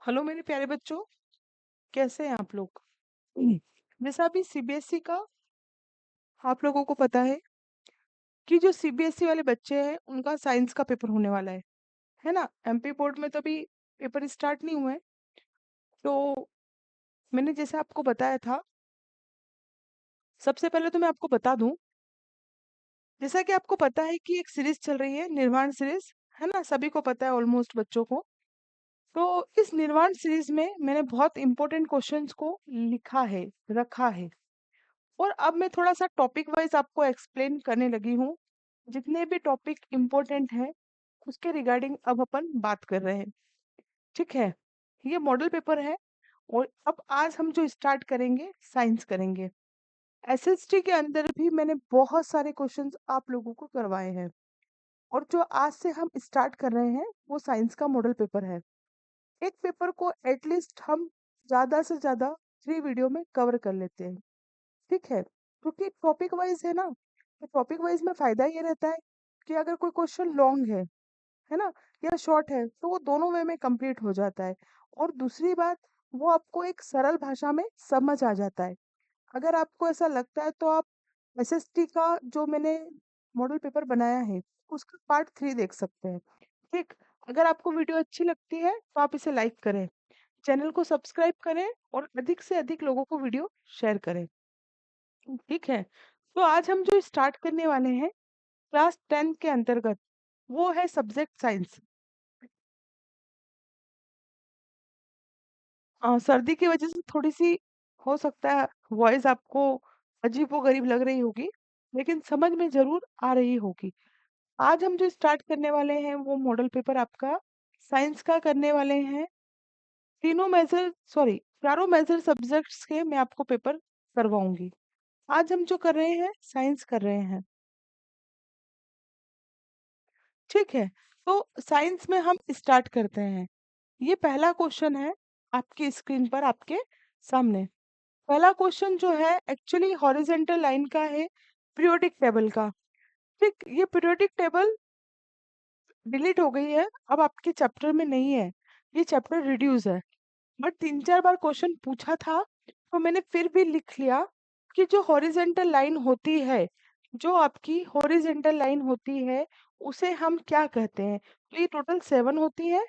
Hello मेरे प्यारे बच्चों, कैसे हैं आप लोग? जैसा अभी सीबीएसई का आप लोगों को पता है कि जो सीबीएसई वाले बच्चे हैं उनका साइंस का पेपर होने वाला है ना? एमपी बोर्ड में तो अभी पेपर स्टार्ट नहीं हुए हैं। तो मैंने जैसे आपको बताया था, सबसे पहले तो मैं आपको बता दूं, जैसा कि आपको पता है कि एक सीरीज चल रही है निर्वाण सीरीज, है ना? सभी को पता है ऑलमोस्ट बच्चों को। तो इस निर्वाण सीरीज में मैंने बहुत इंपॉर्टेंट क्वेश्चंस को लिखा है, रखा है। और अब मैं थोड़ा सा टॉपिक वाइज आपको एक्सप्लेन करने लगी हूँ। जितने भी टॉपिक इम्पोर्टेंट है उसके रिगार्डिंग अब अपन बात कर रहे हैं। ठीक है, ये मॉडल पेपर है। और अब आज हम जो स्टार्ट करेंगे साइंस करेंगे। एसएसटी के अंदर भी मैंने बहुत सारे क्वेश्चंस आप लोगों को करवाए हैं। और जो आज से हम स्टार्ट कर रहे हैं वो साइंस का मॉडल पेपर है। एक पेपर को एटलीस्ट हम ज्यादा से ज्यादा 3 वीडियो में कवर कर लेते हैं। ठीक है, क्योंकि टॉपिक वाइज है ना, तो टॉपिक वाइज में फायदा ये रहता है कि अगर कोई क्वेश्चन लॉन्ग है ना, या शॉर्ट है, तो वो दोनों वे में कंप्लीट हो जाता है। और दूसरी बात, वो आपको एक सरल भाषा में समझ आ जाता है। अगर आपको ऐसा लगता है तो आप एसएसटी का जो मैंने मॉडल पेपर बनाया है उसका पार्ट 3 देख सकते हैं। ठीक, अगर आपको वीडियो अच्छी लगती है तो आप इसे लाइक करें, चैनल को सब्सक्राइब करें और अधिक से अधिक लोगों को वीडियो शेयर करें। ठीक है, तो आज हम जो स्टार्ट करने वाले हैं क्लास 10 के अंतर्गत, वो है सब्जेक्ट साइंस। सर्दी की वजह से थोड़ी सी हो सकता है वॉइस आपको अजीबोगरीब लग रही होगी, लेकिन समझ में जरूर आ रही होगी। आज हम जो स्टार्ट करने वाले हैं वो मॉडल पेपर आपका साइंस का करने वाले हैं। तीनों मेजर सॉरी चारों मेजर सब्जेक्ट्स के मैं आपको पेपर करवाऊंगी। आज हम जो कर रहे हैं साइंस कर रहे हैं। ठीक है, तो साइंस में हम स्टार्ट करते हैं। ये पहला क्वेश्चन है आपकी स्क्रीन पर आपके सामने। पहला क्वेश्चन जो है एक्चुअली हॉरिजेंटल लाइन का है, पीरियोडिक टेबल का। ठीक, ये पीरियोडिक टेबल डिलीट हो गई है, अब आपके चैप्टर में नहीं है। ये चैप्टर रिड्यूस है। बट 3-4 बार क्वेश्चन पूछा था तो मैंने फिर भी लिख लिया कि जो हॉरिजेंटल लाइन होती है, जो आपकी हॉरिजेंटल लाइन होती है, उसे हम क्या कहते हैं? तो ये टोटल 7 होती है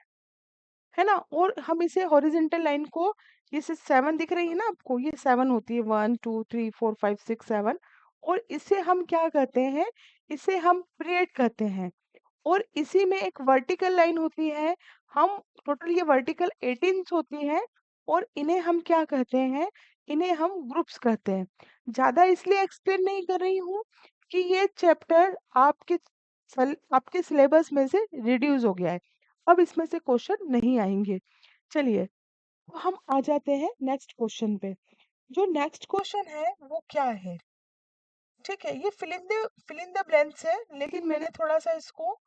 ना? और हम इसे हॉरिजेंटल लाइन को, ये 7 दिख रही है ना आपको, ये 7 होती है, 1 2 3 4 5 6 7। और इसे हम क्या कहते हैं? इसे हम पीरियड कहते हैं। और इसी में एक वर्टिकल लाइन होती है, हम टोटल ये वर्टिकल 18 होती है। और इन्हें हम क्या कहते हैं? इन्हें हम ग्रुप्स कहते हैं। ज्यादा इसलिए एक्सप्लेन नहीं कर रही हूँ कि ये चैप्टर आपके सिलेबस में से रिड्यूस हो गया है। अब इसमें से क्वेश्चन नहीं आएंगे। चलिए, तो हम आ जाते हैं नेक्स्ट क्वेश्चन पे। जो नेक्स्ट क्वेश्चन है वो क्या है? ठीक है, ये फिल इन द ब्लैंक्स है, लेकिन मैंने थोड़ा सा इसको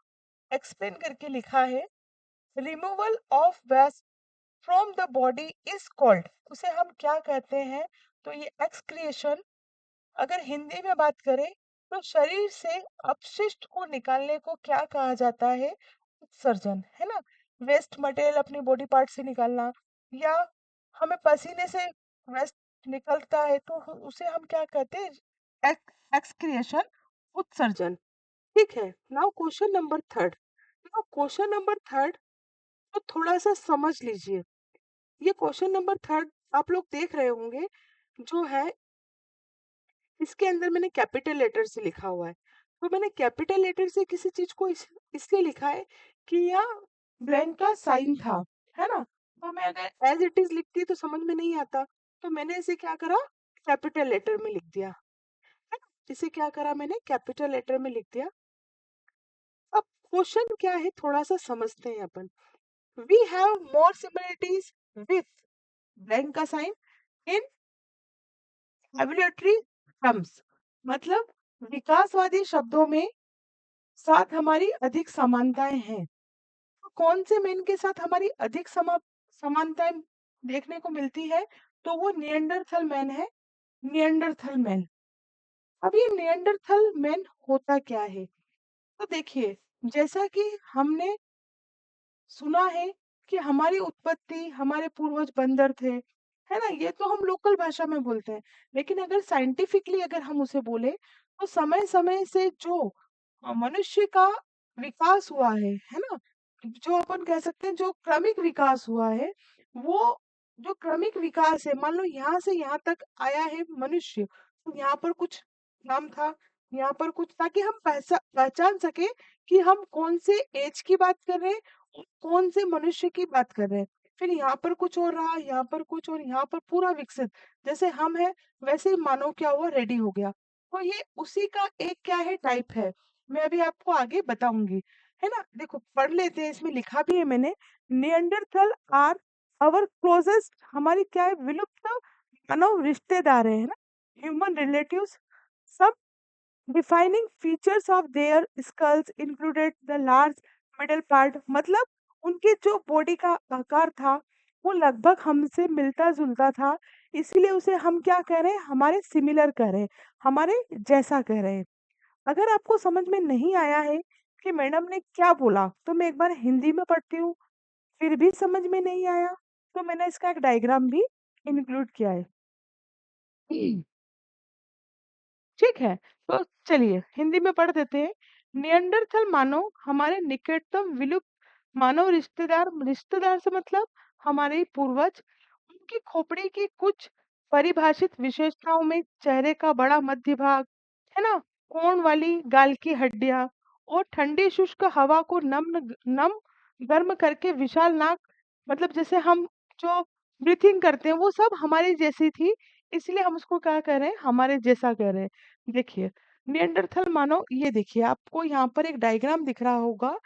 एक्सप्लेन करके लिखा है। Removal of waste from the body is called, उसे हम क्या कहते हैं? तो ये एक्सक्रिएशन। अगर हिंदी में बात करें तो शरीर से अपशिष्ट को निकालने को क्या कहा जाता है? उत्सर्जन, है ना? वेस्ट मटेरियल अपनी बॉडी पार्ट से निकालना, या हमें पसीने से वेस्ट निकलता है तो उसे हम क्या कहते हैं? एक्सक्रिएशन, उत्सर्जन। ठीक है, नाउ क्वेश्चन नंबर थर्ड तो थोड़ा सा समझ लीजिए। ये क्वेश्चन नंबर 3 आप लोग देख रहे होंगे, जो है इसके अंदर मैंने कैपिटल लेटर से लिखा हुआ है। तो मैंने कैपिटल लेटर से किसी चीज को इसलिए लिखा है कि यह ब्लैंक का साइन था, है ना? तो मैं अगर एज इट इज लिखती तो समझ में नहीं आता, तो मैंने इसे क्या करा, कैपिटल लेटर में लिख दिया, है ना? इसे क्या करा मैंने, कैपिटल लेटर में लिख दिया। अब क्वेश्चन क्या है थोड़ा सा समझते हैं अपन। We have more similarities with blank का साइन इन एबिलिटरी टर्म्स, मतलब विकासवादी शब्दों में साथ हमारी अधिक समानताएं हैं। तो कौन से मैन के साथ हमारी अधिक समानताएं देखने को मिलती है? तो वो नियंडरथल मैन है, नियंडरथल मैन। अब ये नियंडरथल मैन होता क्या है? तो देखिए, जैसा कि हमने सुना है कि हमारी उत्पत्ति, हमारे पूर्वज बंदर थे, है ना? ये तो हम लोकल भाषा में बोलते हैं। लेकिन अगर साइंटिफिकली अगर हम उसे बोले, तो समय-समय से जो मनुष्य का विकास हुआ है ना? जो अपन कह सकते हैं जो क्रमिक विकास हुआ है, वो जो क्रमिक विकास है, मान लो यहाँ से यहाँ तक आया है मनुष्य, तो यहाँ पर कुछ नाम था, यहाँ पर कुछ, ताकि हम पहचान सके कि हम कौन से एज की बात कर रहे हैं और कौन से मनुष्य की बात कर रहे हैं। फिर यहाँ पर कुछ और रहा, यहाँ पर कुछ, और यहाँ पर पूरा विकसित, जैसे हम है वैसे ही मानव क्या हुआ, रेडी हो गया। तो ये उसी का एक क्या है, टाइप है। मैं अभी आपको आगे बताऊंगी, है ना? देखो पढ़ लेते हैं, इसमें लिखा भी है मैंने। नियंडरथल आर अवर क्लोजेस्ट, हमारी क्या है, विलुप्त मानव रिश्तेदार है ना, ह्यूमन रिलेटिव्स। सब defining features of their skulls included the large middle part, मतलब उनके जो बॉडी का आकार था वो लगभग हमसे मिलता जुलता था, इसीलिए उसे हम क्या कह रहे हैं, हमारे सिमिलर कह रहे हैं, हमारे जैसा कह रहे हैं। अगर आपको समझ में नहीं आया है कि मैडम ने क्या बोला, तो मैं एक बार हिंदी में पढ़ती हूँ, फिर भी समझ में नहीं आया, तो मैंने इसका एक डायग्राम भी इंक्लूड किया है। ठीक है, तो चलिए हिंदी में पढ़ देते हैं। नियंडरथल मानव हमारे निकटतम विलुप्त मानव रिश्तेदार, रिश्तेदार से मतलब हमारे पूर्वज। उनकी खोपड़ी की कुछ परिभाषित विशेषताओं में चेहरे का बड़ा मध्य भाग, है ना, कोण वाली गाल की हड्डियां, और ठंडी शुष्क हवा को नम गर्म करके विशाल नाक, मतलब जैसे हम जो ब्रीथिंग करते हैं वो सब हमारी जैसी थी, इसलिए हम उसको क्या कह रहे हैं, हमारे जैसा कह रहे हैं। देखिए नियंडरथल मानव, ये देखिए आपको यहाँ पर एक डायग्राम दिख रहा होगा।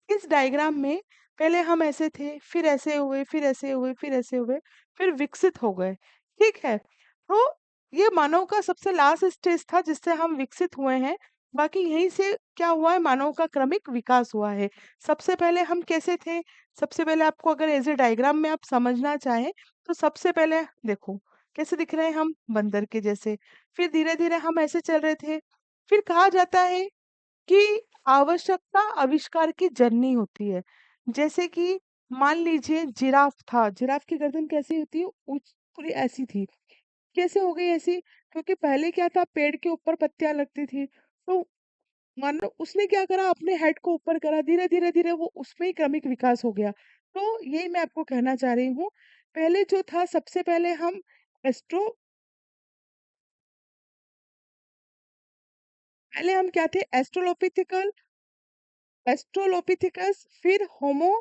इस डायग्राम में पहले हम ऐसे थे, फिर ऐसे हुए, फिर ऐसे हुए, फिर ऐसे हुए, फिर विकसित हो गए। ठीक है, तो ये मानव का सबसे लास्ट स्टेज था जिससे हम विकसित हुए हैं। बाकी यहीं से क्या हुआ है, मानव का क्रमिक विकास हुआ है। सबसे पहले हम कैसे थे, सबसे पहले आपको अगर एज ए डायग्राम में आप समझना चाहें, तो सबसे पहले देखो कैसे दिख रहे हैं हम, बंदर के जैसे। फिर धीरे धीरे हम ऐसे चल रहे थे। फिर कहा जाता है कि आवश्यकता आविष्कार की जननी होती है। जैसे कि मान लीजिए जिराफ था, जिराफ की गर्दन कैसी होती है, पूरी ऐसी थी। कैसे हो गई ऐसी, क्योंकि पहले क्या था, पेड़ के ऊपर पत्तियां लगती थी, तो मानो उसने क्या करा, अपने हेड को ऊपर करा, धीरे धीरे धीरे वो उसमें ही क्रमिक विकास हो गया। तो यही मैं आपको कहना चाह रही हूँ। पहले जो था, सबसे पहले हम एस्ट्रो पहले हम क्या थे, एस्ट्रोलोपिथिकस, फिर होमो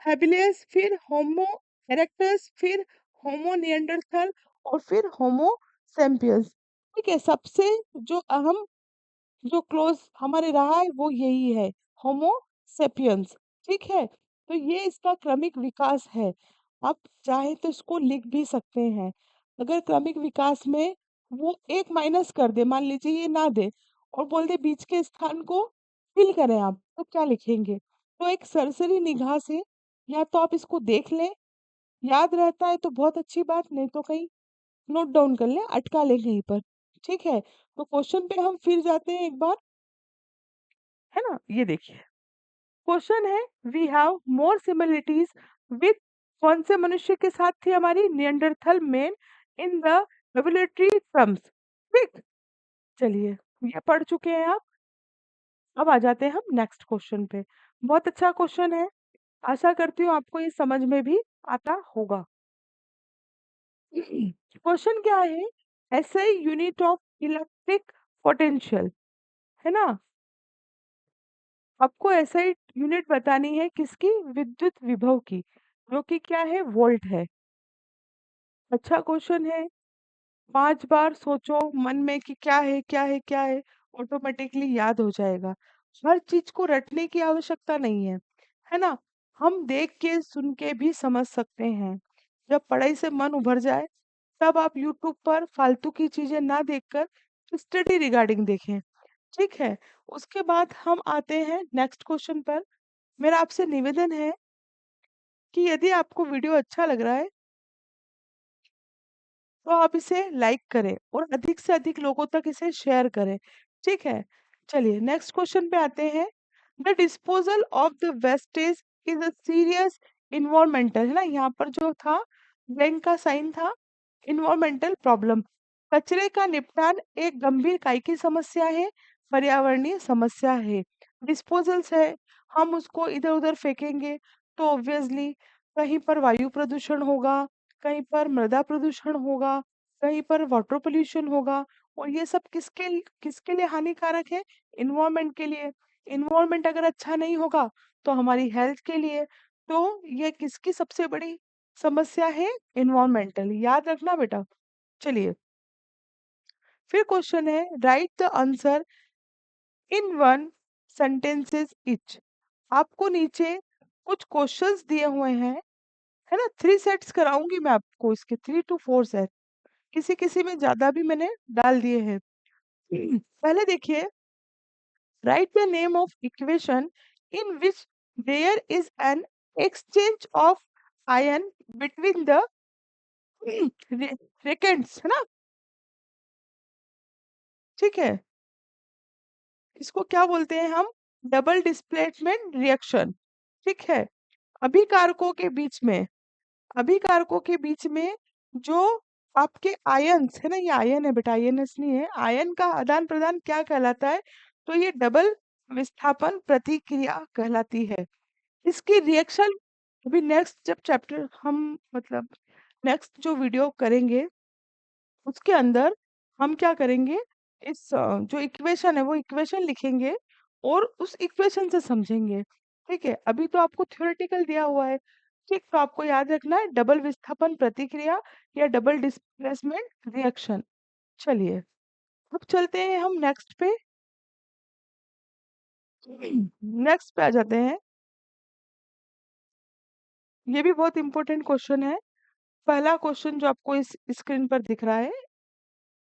हैबिलियस, फिर होमो इरेक्टस, फिर होमो निएंडरथल, और फिर होमो सैपियंस। ठीक है, सबसे जो अहम, जो क्लोज हमारे रहा है वो यही है, होमो सेपियंस। ठीक है, तो ये इसका क्रमिक विकास है। आप चाहे तो इसको लिख भी सकते हैं। अगर क्रमिक विकास में वो एक माइनस कर दे, मान लीजिए ये ना दे, और बोल दे बीच के स्थान को फिल करें आप, तो क्या लिखेंगे? तो एक सरसरी निगाह से या तो आप इसको देख लें, याद रहता है तो बहुत अच्छी बात, नहीं तो कहीं नोट डाउन कर लें, अटका लें कहीं पर। ठीक है, तो क्वेश्चन पे हम फिर जाते हैं एक बार, है ना? ये देखिए क्वेश्चन है, we have more similarities with, कौन से मनुष्य के साथ थी हमारी, Neanderthal man, in the evolutionary terms. ठीक, चलिए ये पढ़ चुके हैं आप। अब आ जाते हैं हम नेक्स्ट क्वेश्चन पे। बहुत अच्छा क्वेश्चन है, आशा करती हूँ आपको ये समझ में भी आता होगा। क्वेश्चन क्या है, ऐसे यूनिट ऑफ इलेक्ट्रिक पोटेंशियल, है ना, आपको ऐसे यूनिट बतानी है किसकी, विद्युत विभव की, जो कि क्या है, वोल्ट है। अच्छा क्वेश्चन है, 5 बार सोचो मन में कि क्या है क्या है क्या है, ऑटोमेटिकली याद हो जाएगा। हर चीज को रटने की आवश्यकता नहीं है ना? हम देख के सुन के भी समझ सकते हैं। जब पढ़ाई से मन उभर जाए, तब आप यूट्यूब पर फालतू की चीजें ना देखकर स्टडी रिगार्डिंग देखें। ठीक है, उसके बाद हम आते हैं नेक्स्ट क्वेश्चन पर। मेरा आपसे निवेदन है कि यदि आपको वीडियो अच्छा लग रहा है, तो आप इसे लाइक करें और अधिक से अधिक लोगों तक इसे शेयर करें। ठीक है, चलिए नेक्स्ट क्वेश्चन पे आते हैं। The disposal of the wastage is a serious environmental है ना, यहाँ पर जो था ब्लैंक का साइन था, इन्वायरमेंटल प्रॉब्लम। कचरे का निपटान एक गंभीर काय की समस्या है, पर्यावरणीय समस्या है। डिस्पोजल्स है, हम उसको इधर उधर फेंकेंगे तो ऑब्वियसली कहीं पर वायु प्रदूषण होगा, कहीं पर मृदा प्रदूषण होगा, कहीं पर वाटर पोल्यूशन होगा। और ये सब किसके लिए हानिकारक है? इन्वायरमेंट के लिए। इन्वायरमेंट अगर अच्छा नहीं होगा तो हमारी हेल्थ के लिए। तो ये किसकी सबसे बड़ी समस्या है? इन्वायरमेंटल। याद रखना बेटा। चलिए, फिर क्वेश्चन है, write the answer in one sentences etch. आपको नीचे कुछ क्वेश्चंस दिए हुए हैं, है ना। 3 सेट्स कराऊंगी मैं आपको, इसके 3 to 4 सेट, किसी किसी में ज्यादा भी मैंने डाल दिए हैं। पहले देखिए, write the name of equation in which there is an exchange of ion between the reactants, है ना। ठीक है, इसको क्या बोलते हैं हम? Double displacement reaction. ठीक है, अभिकारकों के बीच में, अभिकारकों के बीच में जो आपके आयन्स है ना, ये आयन है बेटा, आयनस नहीं है, आयन का आदान प्रदान क्या कहलाता है? तो ये डबल विस्थापन प्रतिक्रिया कहलाती है। इसकी रिएक्शन अभी नेक्स्ट जब चैप्टर हम मतलब नेक्स्ट जो वीडियो करेंगे उसके अंदर हम क्या करेंगे, इस जो इक्वेशन है वो इक्वेशन लिखेंगे और उस इक्वेशन से समझेंगे। ठीक है, अभी तो आपको थ्योरेटिकल दिया हुआ है। ठीक, तो आपको याद रखना है डबल विस्थापन प्रतिक्रिया या डबल डिस्प्लेसमेंट रिएक्शन। चलिए, अब चलते हैं हम नेक्स्ट पे। नेक्स्ट पे आ जाते हैं। ये भी बहुत इंपॉर्टेंट क्वेश्चन है। पहला क्वेश्चन जो आपको इस स्क्रीन पर दिख रहा है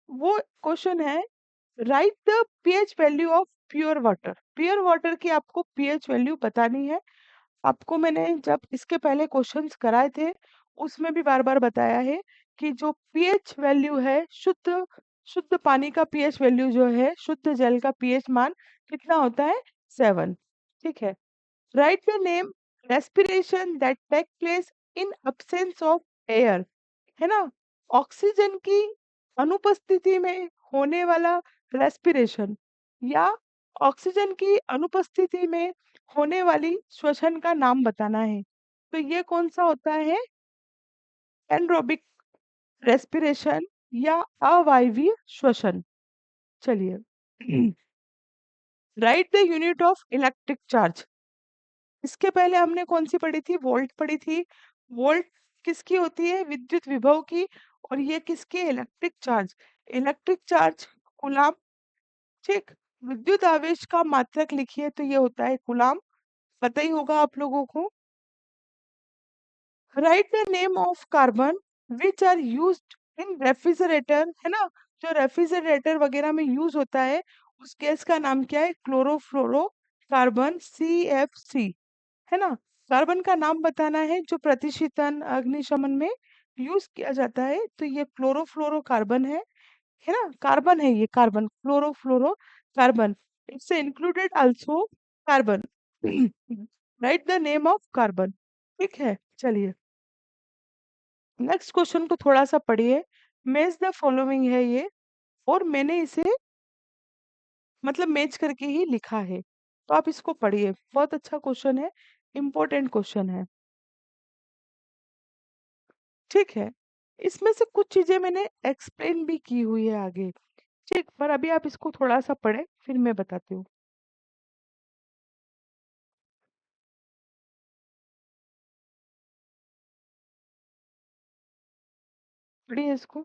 वो क्वेश्चन है, write the pH value of pure water. Pure water की आपको पीएच वैल्यू बतानी है। आपको मैंने जब इसके पहले क्वेश्चंस कराए थे उसमें भी बार बार बताया है कि जो पीएच वैल्यू है, शुद्ध शुद्ध पानी का पीएच वैल्यू जो है, शुद्ध जल का पीएच मान कितना होता है? 7। ठीक है, write the name respiration that take place in absence of air, है ना। ऑक्सीजन की अनुपस्थिति में होने वाला रेस्पिरेशन या ऑक्सीजन की अनुपस्थिति में होने वाली श्वसन का नाम बताना है। तो ये कौन सा होता है? एनरोबिक रेस्पिरेशन या अवायवीय श्वसन। चलिए, right the unit of electric charge. इसके पहले हमने कौन सी पढ़ी थी? वोल्ट पढ़ी थी। वोल्ट किसकी होती है? विद्युत विभव की। और ये किसके? Electric charge. Electric charge coulomb. ठीक, विद्युत आवेश का मात्रक लिखिए तो ये होता है कूलाम, पता ही होगा आप लोगों को। Write the name of carbon which are used in refrigerator, है ना। जो रेफ्रिजरेटर वगैरह में यूज होता है उस गैस का नाम क्या है? क्लोरोफ्लोरो कार्बन, CFC, है ना। कार्बन का नाम बताना है जो प्रतिशीतन अग्निशमन में यूज किया जाता है, तो ये क्लोरोफ्लोरो कार्बन है ना। कार्बन है ये, carbon, chlorofluoro carbon. It's included also carbon. Right the name of carbon. ठीक है, चलिए नेक्स्ट क्वेश्चन को थोड़ा सा पढ़िए। मैच द फॉलोइंग है ये, और मैंने इसे मतलब मैच करके ही लिखा है, तो आप इसको पढ़िए। बहुत अच्छा क्वेश्चन है, इंपॉर्टेंट क्वेश्चन है। ठीक है, इसमें से कुछ चीजें मैंने एक्सप्लेन भी की हुई है आगे। ठीक, पर अभी आप इसको थोड़ा सा पढ़े फिर मैं बताती हूँ। पढ़िए इसको।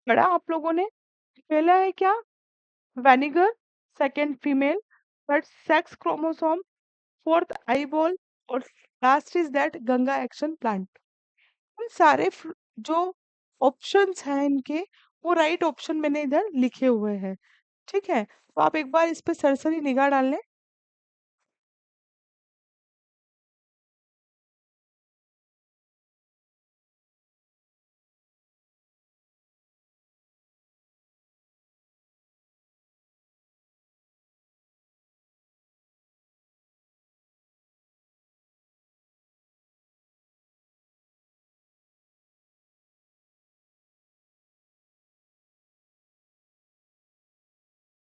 पढ़ा आप लोगों ने? पहला है क्या? Vinegar. Second female. Third sex chromosome. Fourth eyeball. और last is that Ganga action plant. इन सारे जो ऑप्शंस हैं इनके, वो राइट ऑप्शन मैंने इधर लिखे हुए हैं। ठीक है, तो आप एक बार इस पे सरसरी निगाह डाल लें।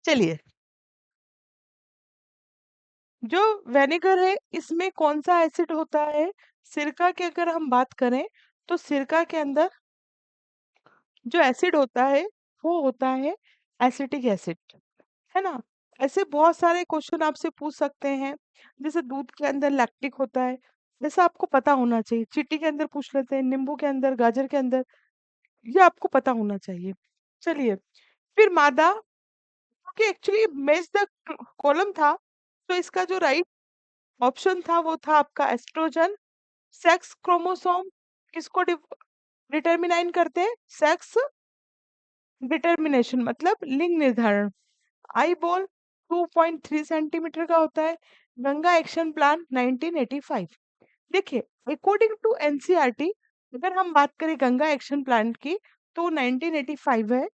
चलिए, जो विनेगर है इसमें कौन सा एसिड होता है? सिरका की अगर हम बात करें तो सिरका के अंदर जो एसिड होता है वो होता है एसिटिक एसिड, है ना? ऐसे बहुत सारे क्वेश्चन आपसे पूछ सकते हैं, जैसे दूध के अंदर लैक्टिक होता है, जैसा आपको पता होना चाहिए। चींटी के अंदर पूछ लेते हैं, नींबू के अंदर, गाजर के अंदर, ये आपको पता होना चाहिए। चलिए, फिर मादा, क्योंकि एक्चुअली मेज द कॉलम था, तो इसका जो राइट ऑप्शन था वो था आपका एस्ट्रोजन। सेक्स क्रोमोसोम किसको डिटरमिनाइन करते हैं? सेक्स डिटर्मिनेशन मतलब लिंग निर्धारण। आई बॉल 2.3 सेंटीमीटर का होता है। Ganga action plan 1985। देखिए, अकॉर्डिंग टू एनसीईआरटी अगर हम बात करें गंगा एक्शन प्लान की तो 1985 है,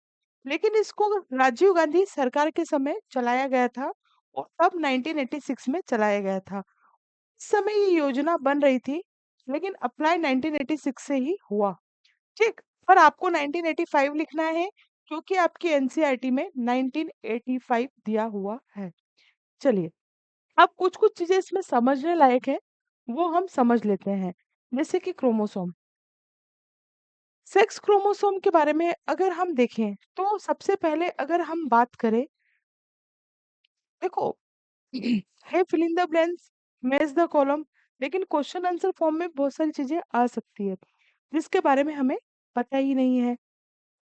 लेकिन इसको राजीव गांधी सरकार के समय चलाया गया था और तब 1986 में चलाया गया था। उस समय ये योजना बन रही थी, लेकिन अप्लाई 1986 से ही हुआ। ठीक, पर आपको 1985 लिखना है क्योंकि आपकी एनसीईआरटी में 1985 दिया हुआ है। चलिए, अब कुछ-कुछ चीजें इसमें समझने लायक है, वो हम समझ लेते हैं। जैसे कि क्रोमोसोम, सेक्स क्रोमोसोम के बारे में अगर हम देखें, तो सबसे पहले अगर हम बात करें, देखो है fill in the blanks, match the column, लेकिन क्वेश्चन आंसर फॉर्म में बहुत सारी चीजें आ सकती है, जिसके बारे में हमें पता ही नहीं है।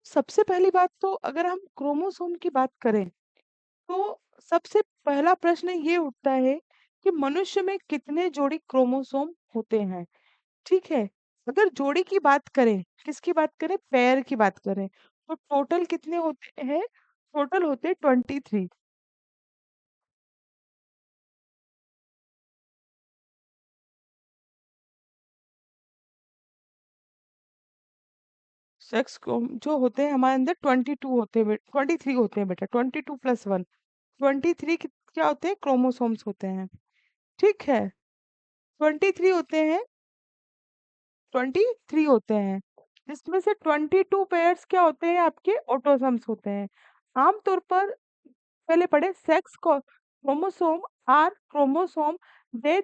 सबसे पहली बात तो अगर हम क्रोमोसोम की बात करें, तो सबसे पहला प्रश्न ये उठता है कि मनुष्य में कितने जोड़ी क्रोमोसोम होते हैं? ठीक है, अगर जोड़ी की बात करें, किसकी बात करें? पेयर की बात करें, तो टोटल कितने होते हैं? टोटल होते हैं 23। सेक्स जो होते हैं हमारे अंदर 22 होते हैं, 23 होते हैं बेटा, 22 प्लस 1, 23 क्या होते हैं? क्रोमोसोम्स होते हैं। ठीक है, 23 होते हैं, 23 होते हैं, जिसमें से 22 पेयर्स क्या होते हैं? आपके ऑटोसम्स होते हैं। आमतौर पर पहले पढ़े, sex chromosome are chromosome they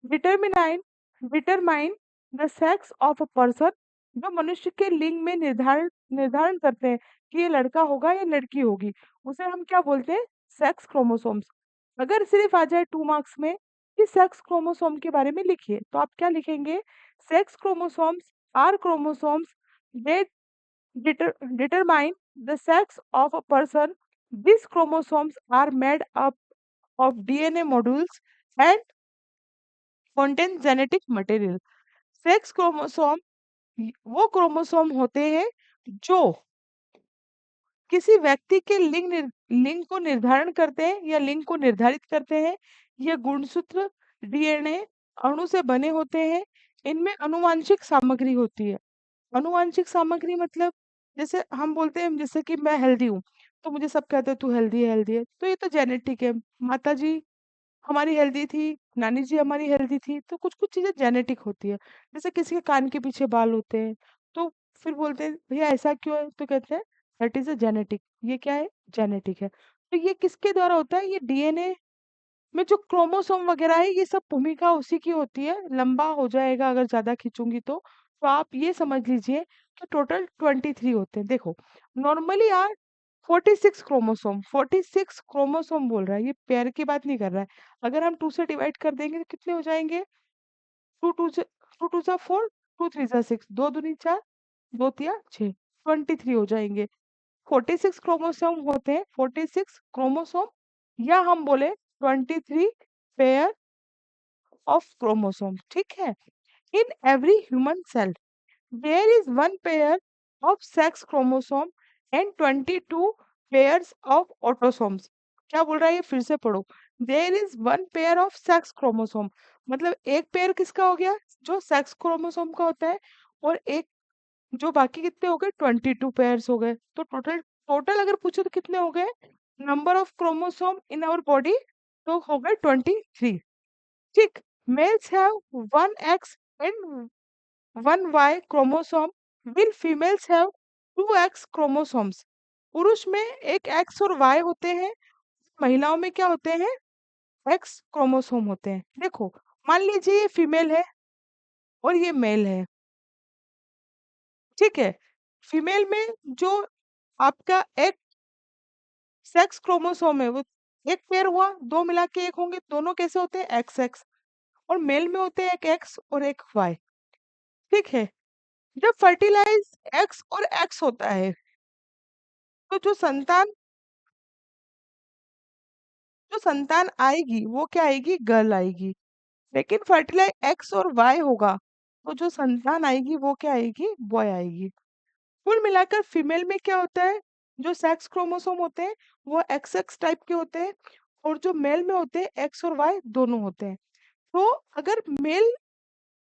determine determine the sex of a person, जो मनुष्य के लिंग में निर्धारण निर्धारण करते हैं कि ये लड़का होगा या लड़की होगी, उसे हम क्या बोलते हैं? Sex chromosomes. अगर सिर्फ आ जाए 2 मार्क्स में कि सेक्स क्रोमोसोम के बारे में लिखिए, तो आप क्या लिखेंगे? Sex chromosomes are chromosomes they determine the sex of a person. These chromosomes are made up of DNA modules and contain genetic material. Sex chromosome वो क्रोमोसोम होते हैं जो किसी व्यक्ति के लिंग को निर्धारण करते हैं या लिंग को निर्धारित करते हैं। ये गुणसूत्र डीएनए अणु से बने होते हैं। इनमें आनुवांशिक सामग्री होती है। आनुवांशिक सामग्री मतलब, जैसे हम बोलते हैं, जैसे कि मैं हेल्दी हूँ, तो मुझे सब कहते हैं तू हेल्दी है, हेल्दी है, तो ये तो जेनेटिक है। माता जी हमारी हेल्दी थी, नानी जी हमारी हेल्दी थी, तो कुछ कुछ चीजें जेनेटिक होती है। जैसे किसी के कान के पीछे बाल होते हैं, तो फिर बोलते हैं भैया ऐसा क्यों है, तो कहते हैं दैट इज अ जेनेटिक। ये क्या है? जेनेटिक है। तो ये किसके द्वारा होता है? ये डीएनए में जो क्रोमोसोम वगैरह है, ये सब भूमिका उसी की होती है। लंबा हो जाएगा अगर ज्यादा खींचूंगी तो आप ये समझ लीजिए कि टोटल 23 होते हैं। देखो, नॉर्मली यार 46 क्रोमोसोम बोल रहा है, ये पेयर की बात नहीं कर रहा है। अगर हम 2 से डिवाइड कर देंगे तो कितने हो जाएंगे? 2 2 4, 2 3 6, 2 दूनी 4, 2 तिया 6, 23 हो जाएंगे। 46 क्रोमोसोम होते हैं, 46 क्रोमोसोम, या हम बोले 23 पेयर ऑफ क्रोमोसोम। ठीक है, in every human cell there is one pair of sex chromosome and 22 pairs of autosomes. क्या बोल रहा है ये? फिर से पढ़ो। There is one pair of sex chromosome, मतलब एक पेयर किसका हो गया? जो सेक्स क्रोमोसोम का होता है। और एक जो बाकी कितने हो गए? 22 पेयर्स हो गए। तो टोटल टोटल अगर पूछो तो कितने हो गए? Number of chromosome in our body तो हो गए 23। ठीक, males have 1x and 1y chromosome, will females have 2x chromosomes. पुरुष में एक x और y होते हैं महिलाओं में क्या होते हैं, एक्स क्रोमोसोम होते हैं। देखो, मान लीजिए ये फीमेल है और ये मेल है, ठीक है। फीमेल में जो आपका एक सेक्स क्रोमोसोम है वो एक पेयर हुआ, दो मिला के एक होंगे, दोनों कैसे होते हैं, एक्स एक्स। और मेल में होते हैं एक एक्स और एक वाई, ठीक है। जब फर्टिलाइज एक्स और एक्स होता है तो जो संतान आएगी वो क्या आएगी, गर्ल आएगी। लेकिन फर्टिलाइज एक्स और वाई होगा तो जो संतान आएगी वो क्या आएगी, बॉय आएगी। कुल मिलाकर फीमेल में क्या होता है, जो सेक्स क्रोमोसोम होते हैं वो एक्स एक्स टाइप के होते हैं, और जो मेल में होते हैं एक्स और वाई दोनों होते हैं। तो अगर मेल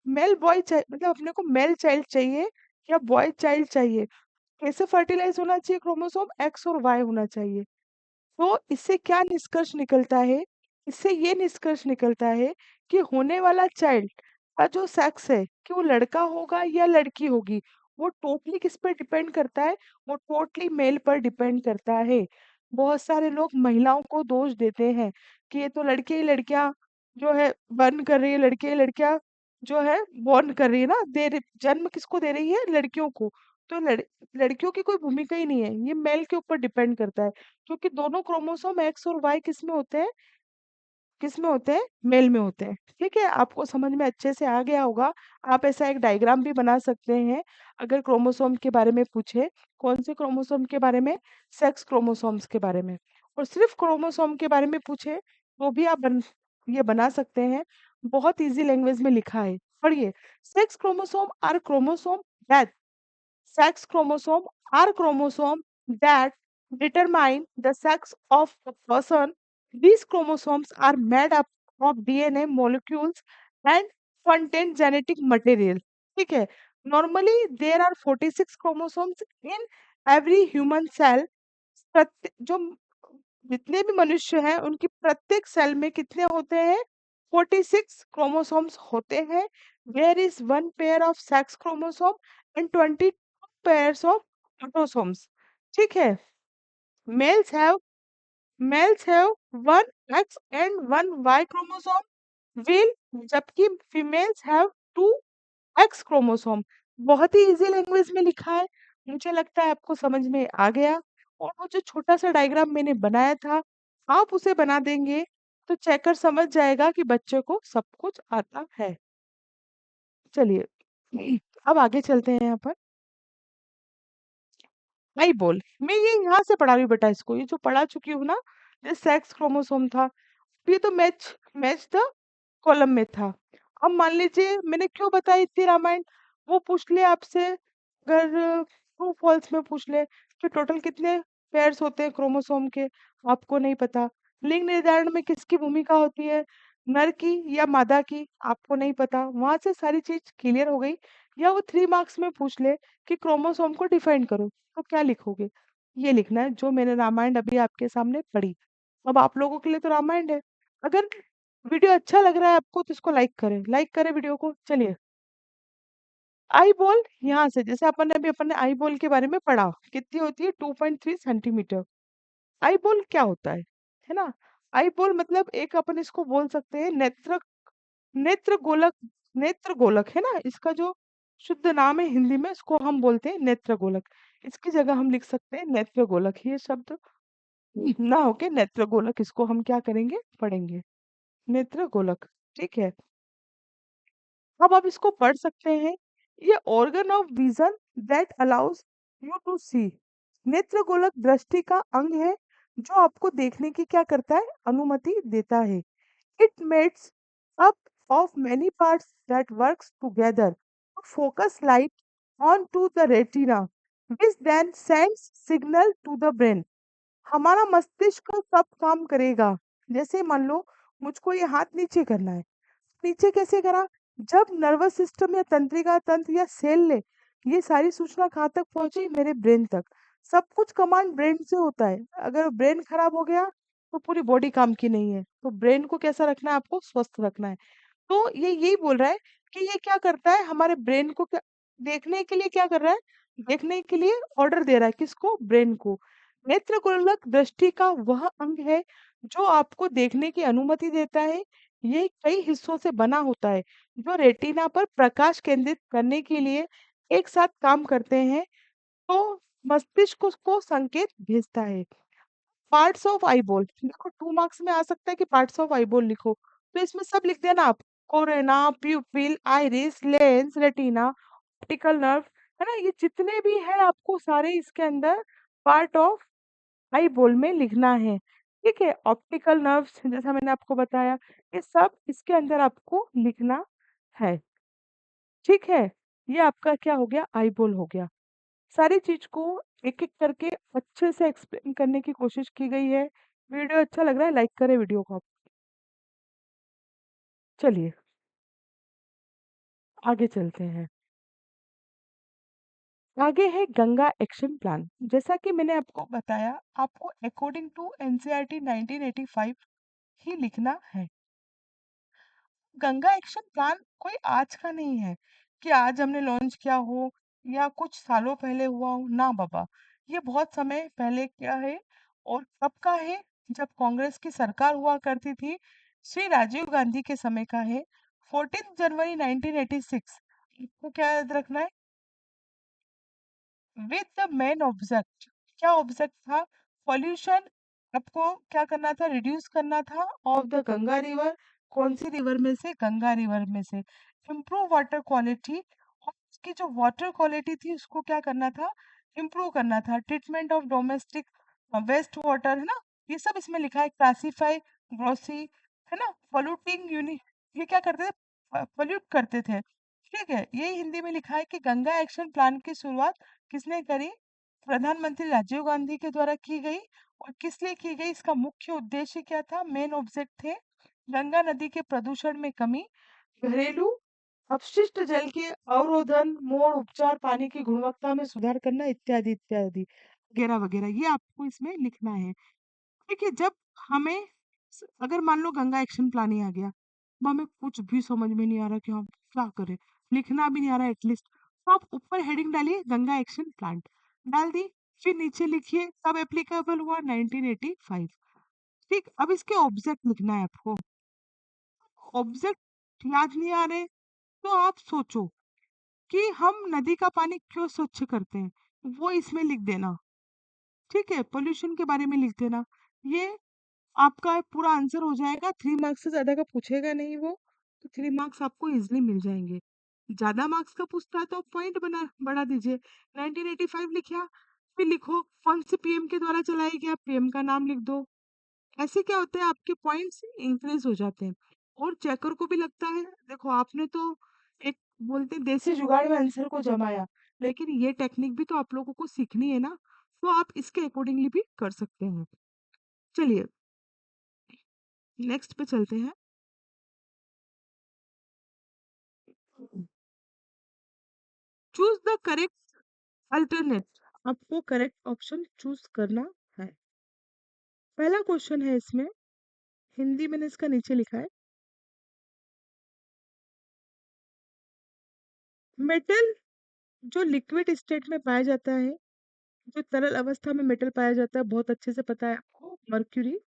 मेल बॉय चाहिए, मतलब अपने को मेल चाइल्ड चाहिए या बॉय चाइल्ड चाहिए, कैसे फर्टिलाइज होना चाहिए क्रोमोसोम, एक्स और वाई होना चाहिए। तो इससे क्या निष्कर्ष निकलता है, इससे ये निष्कर्ष निकलता है कि होने वाला चाइल्ड का जो सेक्स है कि वो लड़का होगा या लड़की होगी, वो टोटली किस पर डिपेंड करता है, वो टोटली मेल पर डिपेंड करता है। बहुत सारे लोग महिलाओं को दोष देते हैं कि ये तो लड़के ही लड़कियां जो है बर्न कर रही है, लड़के ही लड़कियां जो है बॉर्न कर रही है ना, जन्म किसको दे रही है, लड़कियों को। तो लड़कियों की कोई भूमिका ही नहीं है, ये मेल के ऊपर डिपेंड करता है। क्योंकि दोनों क्रोमोसोम एक्स और वाई किस में होते हैं, मेल में होते हैं। ठीक है, आपको समझ में अच्छे से आ गया होगा। आप ऐसा एक डायग्राम भी बना सकते हैं अगर क्रोमोसोम के बारे में पूछे। कौन से क्रोमोसोम के बारे में, सेक्स क्रोमोसोम्स के बारे में। और सिर्फ क्रोमोसोम के बारे में पूछे तो भी ये बना सकते हैं। बहुत इजी लैंग्वेज में लिखा है, पढ़िए। Sex chromosome are chromosome that sex chromosome are chromosome that determine the sex of a person. These chromosomes are made up of DNA molecules and contain genetic material. ठीक है, normally there are 46 chromosomes in every human cell. जो जितने भी मनुष्य हैं उनकी प्रत्येक cell में कितने होते हैं, 46 क्रोमोसोम्स होते हैं। There is one pair of sex chromosome and 22 pairs of autosomes. ठीक है, males have males have one X and one Y chromosome will, जबकि females have two X chromosome. बहुत ही इजी लैंग्वेज में लिखा है, मुझे लगता है आपको समझ में आ गया। और वो जो छोटा सा डायग्राम मैंने बनाया था, आप उसे बना देंगे तो चेकर समझ जाएगा कि बच्चे को सब कुछ आता है। चलिए अब आगे चलते हैं। यहाँ पर आई बोल, मैं ये यहाँ से पढ़ा रही हूँ बेटा इसको, ये जो पढ़ा चुकी हूँ ना, ये सेक्स क्रोमोसोम था। ये तो मैच मैच द कॉलम में था। अब मान लीजिए मैंने क्यों बताई इतनी रामायण, वो पूछ ले आपसे, अगर ट्रू फॉल्स में पूछ ले कि टोटल कितने पेयर्स होते हैं क्रोमोसोम के, आपको नहीं पता। लिंग निर्धारण में किसकी भूमिका होती है, नर की या मादा की, आपको नहीं पता। वहां से सारी चीज क्लियर हो गई। या वो 3 मार्क्स में पूछ ले कि क्रोमोसोम को डिफाइन करो, तो क्या लिखोगे, ये लिखना है जो मैंने रामायण अभी आपके सामने पढ़ी। अब आप लोगों के लिए तो रामायण है। अगर वीडियो अच्छा लग रहा है आपको तो इसको लाइक करें वीडियो को। चलिए, आई बॉल, यहाँ से जैसे अपन ने आई बॉल के बारे में पढ़ा, कितनी होती है, 2.3 सेंटीमीटर। आई बॉल क्या होता है ना। आई बॉल मतलब एक अपन इसको बोल सकते हैं नेत्र गोलक। नेत्र गोलक है ना, इसका जो शुद्ध नाम है हिंदी में, इसको हम बोलते हैं नेत्र गोलक। इसकी जगह हम लिख सकते हैं नेत्र गोलक, ये शब्द ना होके नेत्र गोलक, इसको हम क्या करेंगे, पढ़ेंगे, नेत्र गोलक। ठीक है, अब आप इसको पढ़ सकते हैं। ये organ of vision that allows you to see. नेत्र गोलक दृष्टि का अंग है जो आपको देखने की क्या करता है, अनुमति देता है। It makes up of many parts that works together to focus light onto the retina, which then sends signal to the brain. हमारा मस्तिष्क सब काम करेगा। जैसे मान लो मुझको ये हाथ नीचे करना है, नीचे कैसे करा, जब नर्वस सिस्टम या तंत्रिका तंत्र या सेल ने ये सारी सूचना कहाँ तक पहुंची, मेरे ब्रेन तक। सब कुछ कमांड ब्रेन से होता है। अगर ब्रेन खराब हो गया तो पूरी बॉडी काम की नहीं है। तो ब्रेन को कैसा रखना है, आपको स्वस्थ रखना है। तो ये यही बोल रहा है कि ये क्या करता है, हमारे ब्रेन को क्या देखने के लिए क्या कर रहा है, देखने के लिए ऑर्डर दे रहा है, किसको, ब्रेन को। नेत्र गोलक दृष्टि का वह अंग है जो आपको देखने की अनुमति देता है। ये कई हिस्सों से बना होता है, जो रेटिना पर प्रकाश केंद्रित करने के लिए एक साथ काम करते हैं, तो मस्तिष्क को संकेत भेजता है। पार्ट्स ऑफ आईबॉल, देखो 2 मार्क्स में आ सकता है कि पार्ट्स ऑफ आईबॉल लिखो, तो इसमें सब लिख देना आप। कोरेना, प्यूपिल, iris, lens, retina, optical nerve, है ना? ये जितने भी हैं आपको सारे इसके अंदर पार्ट ऑफ आईबॉल में लिखना है। ठीक है? ऑप्टिकल नर्व्स जैसा मैंने आपको बताया, ये सब इसके अंदर आपको लिखना है। ठीक है? ये आपका क्या हो गया? आईबॉल हो गया। सारी चीज़ को एक-एक करके अच्छे से एक्सप्लेन करने की कोशिश की गई है। वीडियो अच्छा लग रहा है, लाइक करें वीडियो को आप। चलिए, आगे चलते हैं। आगे है गंगा एक्शन प्लान। जैसा कि मैंने आपको बताया, आपको अकॉर्डिंग टू एनसीईआरटी 1985 ही लिखना है। गंगा एक्शन प्लान कोई आज का नहीं है कि आज हमने लॉन्च किया हो या कुछ सालों पहले हुआ हो। ना बाबा, ये बहुत समय पहले क्या है और कब का है? जब कांग्रेस की सरकार हुआ करती थी, श्री राजीव गांधी के समय का है। 14 जनवरी 1986। आपको क्या याद रखना है? विद द मेन ऑब्जेक्ट, क्या ऑब्जेक्ट था? पॉल्यूशन, आपको क्या करना था? रिड्यूस करना था ऑफ द गंगा रिवर। कौन सी रिवर में से? गंगा रिवर में से। इम्प्रूव वाटर क्वालिटी, और उसकी जो वाटर क्वालिटी थी उसको क्या करना था? इम्प्रूव करना था। Treatment of domestic waste water, है ना? ये सब इसमें लिखा है। क्लासीफाई ग्रोसी, है ना? पोल्यूटिंग यूनिट, ये क्या करते थे? पोल्यूट करते थे। ठीक है, यही हिंदी में लिखा है कि गंगा एक्शन प्लान की शुरुआत किसने करी? प्रधानमंत्री राजीव गांधी के द्वारा की गई। और किस लिए की गई? इसका मुख्य उद्देश्य क्या था? मेन ऑब्जेक्ट थे गंगा नदी के प्रदूषण में कमी, घरेलू अपशिष्ट जल के अवरोधन, मोड़ उपचार, पानी की गुणवत्ता में सुधार करना, इत्यादि इत्यादि वगैरह वगैरह। ये आपको इसमें लिखना है। देखिए, जब हमें अगर मान लो गंगा एक्शन प्लान ही आ गया, अब हमें कुछ भी समझ में नहीं आ रहा कि हम क्या करें, लिखना भी नहीं आ रहा एटलीस्ट, तो आप ऊपर हेडिंग डालिए गंगा एक्शन प्लान, डाल दी। फिर नीचे लिखिए कब एप्लीकेबल हुआ? 1985। ठीक, अब इसके ऑब्जेक्ट लिखना है आपको। ऑब्जेक्ट याद नहीं आ रहे तो आप सोचो कि हम नदी का पानी क्यों स्वच्छ करते हैं, वो इसमें लिख देना। ठीक है, पोल्यूशन के बारे में लिख देना। ये आपका पूरा आंसर हो जाएगा। 3 मार्क्स से ज्यादा का पूछेगा नहीं वो, तो 3 मार्क्स आपको इजिली मिल जाएंगे। ज्यादा मार्क्स का पूछता है तो पॉइंट बना बढ़ा दीजिए। 1985 लिखा, फिर लिखो कौन से पीएम के द्वारा चलाई गया, पीएम का नाम लिख दो। ऐसे क्या होता है, आपके पॉइंट्स इंक्रीज हो जाते हैं। और चेकर को भी लगता है, देखो आपने तो एक बोलते हैं देसी जुगाड़ में आंसर को जमाया, लेकिन ये टेक्निक भी तो आप लोगों को सीखनी है ना, तो आप इसके अकॉर्डिंगली भी कर सकते हैं। चलिए, नेक्स्ट पे चलते हैं। चूज द करेक्ट अल्टरनेट, आपको करेक्ट ऑप्शन चूज करना है। पहला क्वेश्चन है इसमें, हिंदी मैंने इसका नीचे लिखा है। मेटल जो लिक्विड स्टेट में पाया जाता है, जो तरल अवस्था में मेटल पाया जाता है, बहुत अच्छे से पता है आपको, mercury.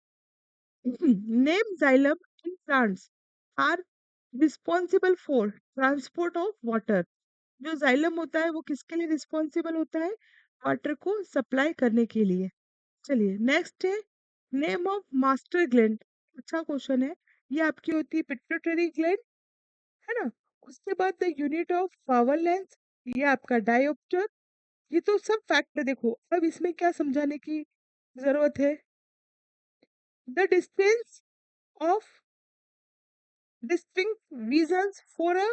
Name xylem in plants are responsible for transport of water. जो जाइलम होता है वो किसके लिए रिस्पॉन्सिबल होता है? वाटर को सप्लाई करने के लिए। चलिए, नेक्स्ट है नेम ऑफ मास्टर ग्लैंड। अच्छा क्वेश्चन है। ये आपकी होती है पिट्यूटरी ग्लैंड, है ना? उसके बाद the unit of power length, ये आपका डायोप्टर। ये तो सब फैक्ट है। देखो, अब इसमें क्या समझाने की जरूरत है? The distance of distinct visions for a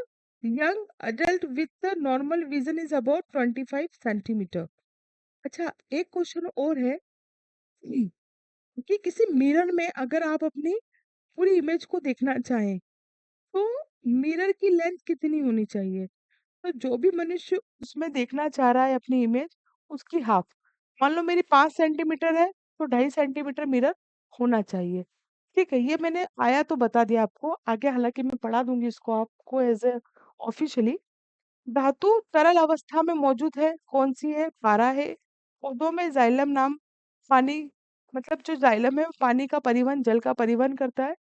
young adult with the normal vision is about 25 centimetre. अच्छा, एक क्वेश्चन और है कि किसी मिरर में अगर आप अपनी पूरी इमेज को देखना चाहें, तो मिरर की लेंथ कितनी होनी चाहिए? तो जो भी मनुष्य उसमें देखना चाह रहा है अपनी इमेज, उसकी हाफ, मान लो मेरी 5 सेंटीमीटर है, तो 2.5 सेंटीमीटर मिरर होना चाहिए। ठीक है, ये मैंने आया तो बता दिया आपको। आगे हालांकि मैं पढ़ा दूंगी इसको आपको एज ए ऑफिशियली। धातु तरल अवस्था में मौजूद है, कौन सी है? पारा है। पौधों में जाइलम नाम पानी मतलब जो जाइलम है वो पानी का परिवहन, जल का परिवहन करता है।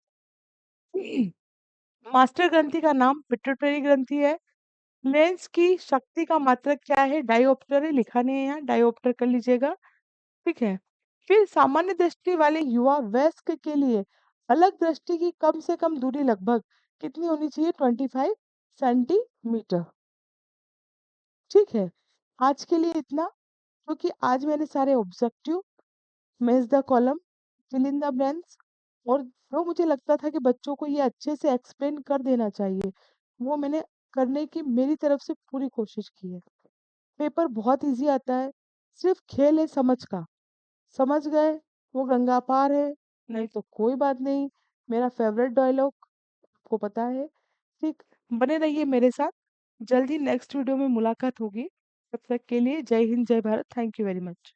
मास्टर ग्रंथि का नाम पिट्यूटरी ग्रंथि है। लेंस की शक्ति का मात्रक क्या है? डायोप्टर है, लिखा नहीं है यहाँ, डायोप्टर कर लीजिएगा। ठीक है। फिर सामान्य दृष्टि वाले युवा वयस्क के लिए अलग दृष्टि की कम से कम दूरी लगभग कितनी होनी चाहिए? 25 सेंटीमीटर। ठीक है। आज के लिए इतना, क्योंकि आज मैंने सारे objective, miss the column, fill in the blanks और जो मुझे लगता था कि बच्चों को ये अच्छे से एक्सप्लेन कर देना चाहिए, वो मैंने करने की मेरी तरफ से पूरी कोशिश की है। पेपर बहुत ईज़ी आता है, सिर्फ खेल है समझ का। समझ गए वो गंगा पार है, नहीं तो कोई बात नहीं। मेरा फेवरेट डायलॉग आपको पता है। ठीक, बने रहिए मेरे साथ। जल्दी नेक्स्ट वीडियो में मुलाकात होगी। तब तक के लिए जय हिंद, जय Bharat. Thank you very much.